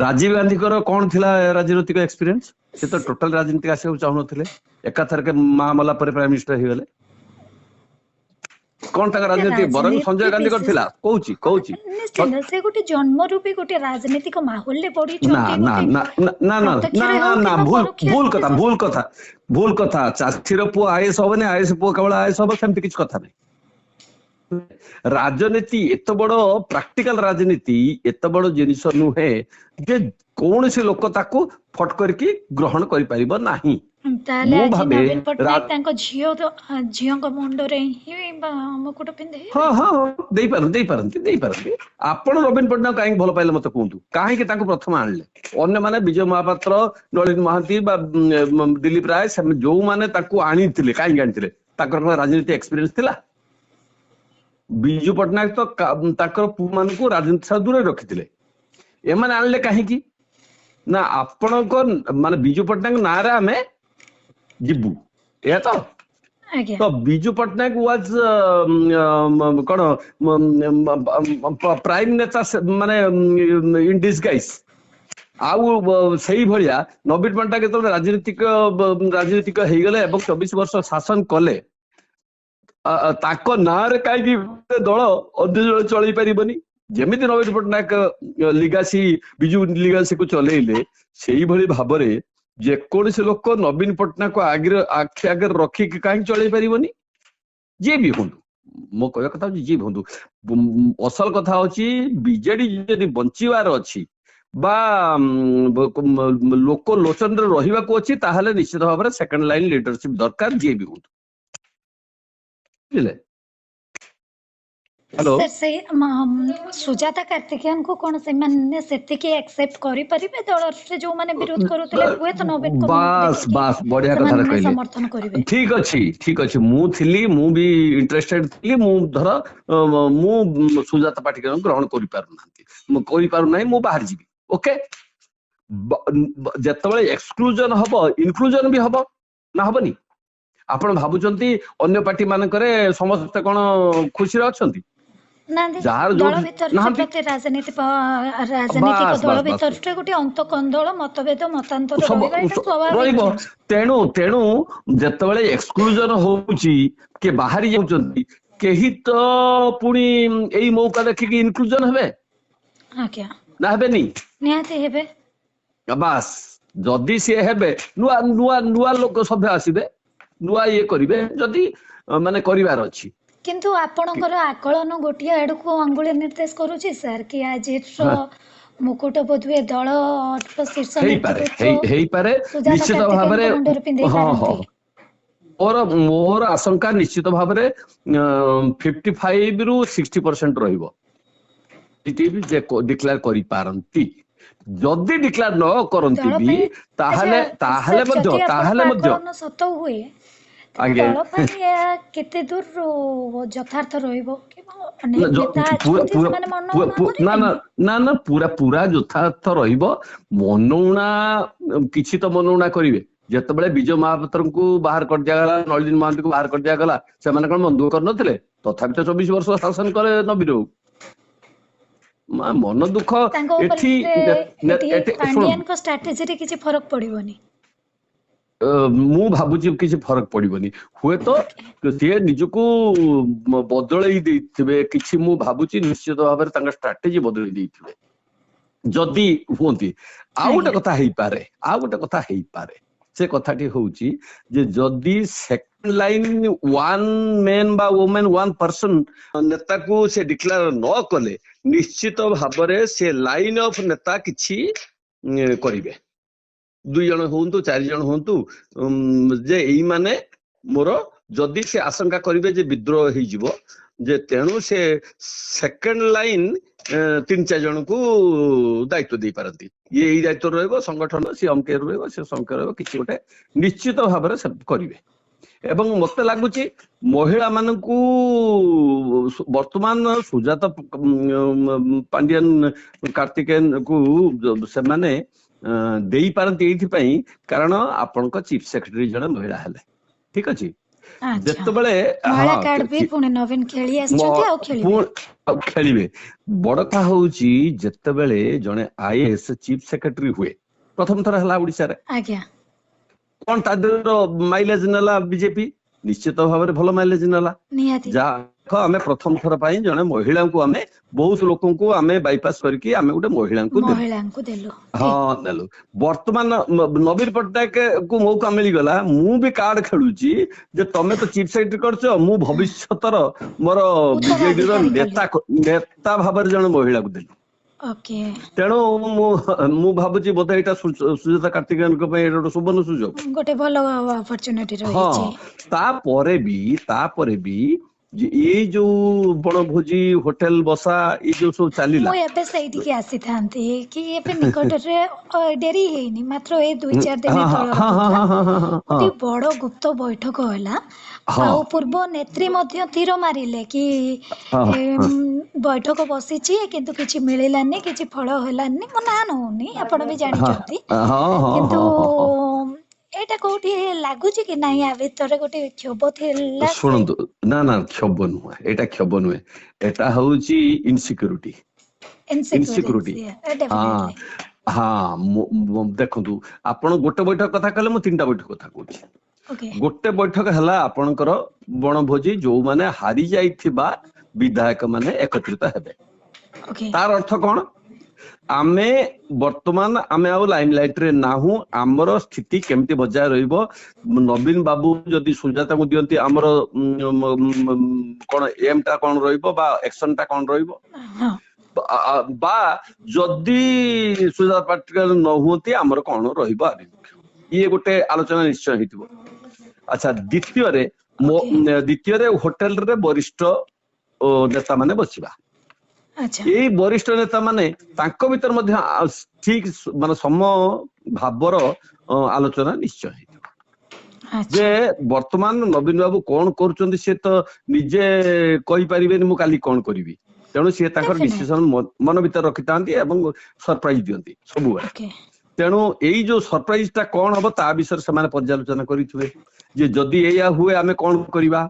ରାଜୀବ ଗାନ୍ଧୀଙ୍କର କଣ ଥିଲା ରାଜନୈତିକ ଏକ୍ସପିରିଏନ୍ସ? ସେ ତ ଟୋଟାଲ ରାଜନୀତି ଆସିବାକୁ ଚାହୁଁନଥିଲେ, ଏକାଥରକେ ମା ମଲା ପରେ ପ୍ରାଇମ ମିନିଷ୍ଟର ହେଇଗଲେ। କଣ ତାଙ୍କ ରାଜନୀତି? ବରଂ ସଞ୍ଜୟ ଗାନ୍ଧୀଙ୍କର ଥିଲା, କହୁଛି ନିଶ୍ଚିନ୍ତ ସେ ଗୋଟେ ଜନ୍ମରୁ ବି ଗୋଟେ ରାଜନୈତିକ ମାହୋଲରେ ପଢିଛନ୍ତି। ଭୁଲ କଥା। ଚାଷୀର ପୁଅ ଆଇଏଏସ୍ ହବନି, ଆଇଏଏସ୍ ପୁଅ କେବଳ ଆଇଏଏସ୍ ହବ, ସେମିତି କିଛି କଥା ନାହିଁ। ରାଜନୀତି ଏତେ ବଡ ପ୍ରାକ୍ଟିକାଲ ରାଜନୀତି ଏତେ ବଡ ଜିନିଷ ନୁହେଁ ଯେ କୌଣସି ଲୋକ ତାକୁ ଫଟ କରିକି ଗ୍ରହଣ କରିପାରିବ ନାହିଁ। ତାହେଲେ ଆଜି ନବୀନ ପଟ୍ଟନାୟକ ତାଙ୍କ ଝିଅଙ୍କ ମୁଣ୍ଡରେ ହିଁ ମୁକୁଟ ପିନ୍ଧେ? ହଁ ଦେଇପାରନ୍ତି। ଆପଣ ନବୀନ ପଟ୍ଟନାୟକ କାହିଁକି ଭଲ ପାଇଲେ ମତେ କୁହନ୍ତୁ? କାହିଁକି ତାଙ୍କୁ ପ୍ରଥମେ ଆଣିଲେ? ଅନ୍ୟମାନେ ବିଜୟ ମହାପାତ୍ର, ନଳିନ ମହାନ୍ତି ବା ଦିଲ୍ଲୀପ ରାୟ, ଯୋଉମାନେ ତାକୁ ଆଣିଥିଲେ, କାହିଁକି ଆଣିଥିଲେ? ତାଙ୍କର କଣ ରାଜନୀତି ଏକ୍ସପିରିଏନ୍ସ ଥିଲା? ବିଜୁ ପଟ୍ଟନାୟକ ତ ତାଙ୍କର ପୁଅ ମାନଙ୍କୁ ରାଜନୀତି ଠାରୁ ଦୂରରେ ରଖିଥିଲେ। ଏମାନେ ଆଣିଲେ କାହିଁକି? ନା ଆପଣଙ୍କ ମାନେ ବିଜୁ ପଟ୍ଟନାୟକ ନାଁରେ ଆମେ ଯିବୁ, ଏହା ତ ବିଜୁ ପଟ୍ଟନାୟକ ୱାଜ କଣ ପ୍ରାଇମ ନେତା, ମାନେ ଇନ ଡିସଗାଇଜ। ଆଉ ସେଇ ଭଳିଆ ନବୀନ ପଟ୍ଟନାୟକ ଯେତେବେଳେ ରାଜନୀତିକ ହେଇଗଲେ ଏବଂ 24 ବର୍ଷ ଶାସନ କଲେ, ତାଙ୍କ ନାଁରେ କାହିଁକି ଦଳ ଅନ୍ୟ ଦଳ ଚଳେଇ ପାରିବନି? ଯେମିତି ନବୀନ ପଟ୍ଟନାୟକ ଲିଗାସି ବିଜୁ ଲିଗାସିକୁ ଚଲେଇଲେ, ସେଇଭଳି ଭାବରେ ଯେକୌଣସି ଲୋକ ନବୀନ ପଟ୍ଟନାୟକ ଆଖି ଆଗରେ ରଖିକି କାହିଁକି ଚଳେଇ ପାରିବନି? ଯିଏ ବି ହୁଅନ୍ତୁ, ମୋ କହିବା କଥା ହଉଛି ଯିଏ ହୁଅନ୍ତୁ। ଅସଲ କଥା ହଉଛି ବିଜେଡି ଯଦି ବଞ୍ଚିବାର ଅଛି ବା ଲୋକ ଲୋଚନରେ ରହିବାକୁ ଅଛି, ତାହେଲେ ନିଶ୍ଚିତ ଭାବରେ ସେକେଣ୍ଡ ଲାଇନ ଲିଡରସିପ ଦରକାର, ଯିଏ ବି ହୁଅନ୍ତୁ। ବୁଝିଲେ? ସୁଜାତା କାର୍ତିକେୟନଙ୍କୁ କଣ ସେମାନେ ସେତିକି ଆକ୍ସେପ୍ଟ କରିପାରିବେ? ଦଳରେ ଯୋଉମାନେ ବିରୋଧ କରୁଥିଲେ ହୁଏତ ନବୀନଙ୍କୁ ବଢିଆ କଥା କହିଲେ। ସମର୍ଥନ କରିବେ। ଠିକ ଅଛି, ମୁଁ ଥିଲି, ମୁଁ ବି ଇଣ୍ଟରେଷ୍ଟେଡ ଥିଲି। ମୁଁ ଧର ମୁଁ ସୁଜାତା ପାଟିକରଙ୍କୁ ଗ୍ରହଣ କରିପାରୁନାହିଁ, ମୁଁ ବାହାରି ଯିବି। ଓକେ, ଯେତେବେଳେ ଏକ୍ସକ୍ଲୁଜନ ହବ ଇନକ୍ଲୁଜନ ବି ହବ ନା ହବନି? ଆପଣ ଭାବୁଛନ୍ତି ଅନ୍ୟ ପାର୍ଟି ମାନଙ୍କରେ ସମସ୍ତେ କଣ ଖୁସିରେ ଅଛନ୍ତି? ଦଳ ଭିତରେ ରାଜନୈତିକ ଦଳ ଭିତରେ ଗୋଟେ ଅନ୍ତକନ୍ଦଳ, ମତଭେଦ, ମତାନ୍ତର ରହିବ। ତେଣୁ ଯେତେବେଳେ ଏକ୍ସକ୍ଲୁଜନ ହଉଛି, କିଏ ବାହାରି ଯାଉଛନ୍ତି, କେହି ତ ପୁଣି ଏଇ ମୌକା ଦେଖିକି ଇନକ୍ଲୁଜନ ହେବେ ନା ହେବେନି? ନିହାତି ହେବେ। ବାସ୍, ଯଦି ସିଏ ହେବେ, ନୂଆ ଲୋକ ସଭ୍ୟ ଆସିବେ, ନୂଆ ଇଏ କରିବେ, ଯଦି ମାନେ କରିବାର ଅଛି। କିନ୍ତୁ ଆପଣଙ୍କର ଆକଳନ ଗୋଟିଏ ଆଡକୁ ଅଙ୍ଗୁଳି ନିର୍ଦ୍ଦେଶ କରୁଛି ସାର୍, କି ଆଜିର ମୁକୁଟ ବୋଧହୁଏ ଦଳ ଶୀର୍ଷ ହେଇପାରେ ନିଶ୍ଚିତ ଭାବରେ। ମୋର ଆଶଙ୍କା ନିଶ୍ଚିତ ଭାବରେ 55 ରୁ 60% ରହିବ, ଡିକ୍ଲେୟାର କରିପାରନ୍ତି। ଯଦି ଡିକ୍ଲାର ନ କରନ୍ତି ଦଳ ବି ପାଇଁ ତାହେଲେ ଆଚ୍ଛା ତାହେଲେ ସାର୍, ମଧ୍ୟ ଯଦି ତାହେଲେ ଆପଣଙ୍କ ମଧ୍ୟ ଆକଳନ ସତ ହୁଏ ତେବେ ଆଜ୍ଞା ଦଳ ପାଇଁ ଏହା କେତେ ଦୂର ଯଥାର୍ଥ ରହିବ କି ନା, ନେତା ପୁରା ଅଛନ୍ତି ପୁରା ସେମାନେ ମନଉଣା ନା ନା କରିବେନି? ନା ନା ପୁରା ପୁରା ଯଥାର୍ଥ ରହିବ। ମନଉଣା କିଛି ତ ମନଉଣା କରିବେ। ଯେତେବେଳେ ବିଜୟ ମହାପାତ୍ରଙ୍କୁ ବାହାର କରିଦିଆଗଲା, ନଳିନୀ ମହାନ୍ତିଙ୍କୁ ବାହାର କରିଦିଆଗଲା, ସେମାନେ କଣ ମନ ଦୁଃଖ କରିନଥିଲେ? ତଥାପି ତ 24 ବର୍ଷ ଶାସନ କଲେ ନବୀନ ବାବୁ। ମନ ଦୁଃଖ ତାଙ୍କ ଏଠି ଉପରେ ଏଠି ଶୁଣନ୍ତୁ, ପାଣ୍ଡିଆନଙ୍କ ଷ୍ଟ୍ରାଟେଜିରେ କିଛି ଫରକ ପଡିବନି? ମୁଁ ଭାବୁଛି କିଛି ଫରକ ପଡିବନି। ହୁଏତ ଓକେ। ସିଏ ନିଜକୁ ବଦଳେଇ ଦେଇଥିବେ କିଛି, ମୁଁ ଭାବୁଛି ନିଶ୍ଚିତ ଭାବରେ ତାଙ୍କ ଷ୍ଟ୍ରାଟେଜି ବଦଳେଇ ଦେଇଥିବେ ଯଦି ହୁଅନ୍ତି। ଆଉ ଗୋଟେ ଆଜ୍ଞା। କଥା ହେଇପାରେ, ଆଉ ଗୋଟେ କଥା ହେଇପାରେ, ସେ କଥାଟି ହଉଛି ଯେ ଯଦି ସେକେଣ୍ଡ ଲାଇନ ୱାନ୍ ମେନ୍ ବା ଓମେନ୍ ୱାନ୍ ପର୍ସନ ନେତାକୁ ସେ ଡିକ୍ଲାର ନ କଲେ ନିଶ୍ଚିତ ଭାବରେ ସେ ଲାଇନ ଅଫ ନେତା କିଛି କରିବେ। 2 ଜଣ ହୁଅନ୍ତୁ 4 ଜଣ ହୁଅନ୍ତୁ, ଯେ ଏଇମାନେ ମୋର, ଯଦି ସେ ଆଶଙ୍କା କରିବେ ଯେ ବିଦ୍ରୋହ ହେଇଯିବ, ଯେ ତେଣୁ ସେ ସେକେଣ୍ଡ ଲାଇନ 3-4 ଜଣଙ୍କୁ ଦାୟିତ୍ୱ ଦେଇପାରନ୍ତି। ଇଏ ଏଇ ଦାୟିତ୍ୱ ରହିବ ସଂଗଠନ, ସିଏ ଅମକେ ରହିବ, ସେ ସମକେ ରହିବ, କିଛି ଗୋଟେ ନିଶ୍ଚିତ ଭାବରେ ସେ କରିବେ। ଏବଂ ମତେ ଲାଗୁଛି ମହିଳା ମାନଙ୍କୁ ବର୍ତ୍ତମାନ ସୁଜାତା ପାଣ୍ଡିଆନ କାର୍ତ୍ତିକେୟନକୁ ସେମାନେ ଦେଇପାରନ୍ତି ଏଇଥିପାଇଁ କାରଣ ଆପଣଙ୍କ ଚିଫ ସେକ୍ରେଟାରୀ ଜଣେ ମହିଳା ହେଲେ। ଠିକ ଅଛି। ଆଚ୍ଛା, ଯେତେବେଳେ ମହିଳା କାର୍ଡ ବି ପୁଣି ନବୀନ ଖେଳି ଆସିଛନ୍ତି ଆଉ ଖେଳିବେ। ଖେଳିବେ, ବଡ କଥା ହଉଛି ଯେତେବେଳେ ଜଣେ IAS ଚିଫ ସେକ୍ରେଟାରୀ ହୁଏ, ପ୍ରଥମ ଥର ହେଲା ଓଡିଶାରେ, ଆଜ୍ଞା। କଣ ତା ଦେହର ମାଇଲେଜ ନେଲା ବିଜେପି? ନିଶ୍ଚିତ ଭାବରେ ଭଲ ମାଇଲେଜ ନେଲା। ନିହାତି। ଯାହା ଆମେ ପ୍ରଥମ ଥର ପାଇଁ ଜଣେ ମହିଳାଙ୍କୁ, ଆମେ ବହୁତ ଲୋକଙ୍କୁ ଆମେ ବାଇପାସ କରିକି ଆମେ ଗୋଟେ ମହିଳାଙ୍କୁ ଦେଲୁ। ଦେଲୁ। ହଁ ଠିକ। ନେଲୁ। ବର୍ତ୍ତମାନ ନବୀନ ପଟ୍ଟନାୟକ କୁ ମୌକା ମିଳିଗଲା, ମୁଁ ବି କାର୍ଡ ଖେଳୁଛି ଯେ ତମେ ତ ଚିଫ ସେକ୍ରେଟାରୀ କରିଛ, ମୁଁ ଭବିଷ୍ୟତର ମୋର ବିଜେଡିର ଉତ୍ତରାଧିକାରୀ କଲେ। ନେତା ଭାବରେ ଜଣେ ମହିଳାକୁ ଦେଲି। ଓକେ। ତେଣୁ ମୁଁ ଭାବୁଛି ବୋଧେ ଏଇଟା ସୁଜାତା କାର୍ତ୍ତିକେୟନଙ୍କ ପାଇଁ ଏଇଟା ଗୋଟେ ସୁବର୍ଣ୍ଣ ସୁଯୋଗ। ଗୋଟେ ଭଲ ଅପରଚୁନିଟି ହଁ, ରହିଛି। ତାପରେ ବି ଏଇ ଯୋଉ ବଣଭୋଜି ହୋଟେଲ ବସା ଏଇ ଯୋଉ ସବୁ ଚାଲିଲା, ମୁଁ ଏବେ ସେଇଠିକି ଆସିଥାନ୍ତି କି ଏବେ ନିକଟରେ ଡେରି ହେଇନି, ମାତ୍ର ଏଇ 2-4 ଦିନ ହଁ ତଳର ହଁ ହଁ କଥା, ହଁ ହଁ ହଁ ହଁ ଗୋଟିଏ ବଡ ଗୁପ୍ତ ବୈଠକ ହେଲା। ହଁ ଆଉ ପୂର୍ବ ନେତ୍ରୀ ମଧ୍ୟ ତୀର ମାରିଲେ କି ହଁ ହଁ ବୈଠକ ବସିଛି କିନ୍ତୁ କିଛି ମିଳିଲାନି, କିଛି ଫଳ ହେଲାନି। ମୋ ନାଁ ନଉନି, ଆପଣ ବି ହଁ ଜାଣିଛନ୍ତି। ହଁ ହଁ କିନ୍ତୁ ହଁ ହଁ ହଁ ଏଇଟା କୋଉଠି ଲାଗୁଛି କି ନାଇଁ ଆ ଭିତରେ ଗୋଟେ କ୍ଷୋଭ ଥିଲା ସେ ଶୁଣନ୍ତୁ, ନା ନା କ୍ଷୋଭ ନୁହେଁ, ଏଇଟା କ୍ଷୋଭ ନୁହେଁ, ଏଟା ହଉଛି ଇନସିକ୍ୟୁରିଟି। ଇନସିକ୍ୟୁରିଟି। ହଁ ଡେଫିନେଟଲି। ହଁ, ଦେଖନ୍ତୁ, ଆପଣ ଗୋଟେ ବୈଠକ କଥା କହିଲେ, ମୁଁ 3ଟା ବୈଠକ କଥା କହୁଛି। ଓକେ। ଗୋଟେ ବୈଠକ ହେଲା ଆପଣଙ୍କର ବଣଭୋଜି, ଯୋଉମାନେ ହାରି ଯାଇଥିବା ବିଧାୟକ ମାନେ ଏକତ୍ରିତ ହେବେ। ଓକେ। ତାର ଅର୍ଥ କଣ? ଆମେ ବର୍ତ୍ତମାନ ଆମେ ଆଉ ଲାଇମ ଲାଇଟ ରେ ନାହୁଁ, ଆମର ସ୍ଥିତି କେମିତି ବଜାୟ ରହିବ। ନବୀନ ବାବୁ ଯଦି ସୁଜାତାକୁ ଦିଅନ୍ତି, ଆମର କଣ ଏମ ଟା କଣ ରହିବ ବା ଆକ୍ସନ ଟା କଣ ରହିବ, ହଁ। ବା ଯଦି ସୁଜାତା ପାଟିକର ନ ହୁଅନ୍ତି ଆମର କଣ ରହିବ ଆଭିମୁଖ୍ୟ, ଇଏ ଗୋଟେ ଆଲୋଚନା ନିଶ୍ଚୟ ହେଇଥିବ। ଆଚ୍ଛା, ଓକେ। ଦ୍ୱିତୀୟରେ ହୋଟେଲରେ ବରିଷ୍ଠ ନେତା ମାନେ ବସିବା। ଆଚ୍ଛା। ଏଇ ବରିଷ୍ଠ ନେତା ମାନେ ତାଙ୍କ ଭିତରେ ମଧ୍ୟ ଠିକ ମାନେ ସମ ଭାବର ଆଲୋଚନା ନିଶ୍ଚୟ ହେଇଥିବ ଯେ ଆଚ୍ଛା। ବର୍ତ୍ତମାନ ନବୀନ ବାବୁ କଣ କରୁଛନ୍ତି, ସେ ତ ନିଜେ କହିପାରିବେନି ମୁଁ କାଲି କଣ କରିବି। ତେଣୁ ସିଏ ତାଙ୍କର ଡେଫିନେଟ। ଡିସିସନ ମନ ଭିତରେ ରଖିଥାନ୍ତି ଏବଂ ସରପ୍ରାଇଜ ଦିଅନ୍ତି ସବୁବେଳେ। ଓକେ। ତେଣୁ ଏଇ ଯୋଉ ସରପ୍ରାଇଜ ଟା କଣ ହବ ତା ବିଷୟରେ ସେମାନେ ପର୍ଯ୍ୟାଲୋଚନା କରିଥିବେ, ଯେ ଯଦି ଏଇଆ ହୁଏ ଆମେ କଣ କରିବା,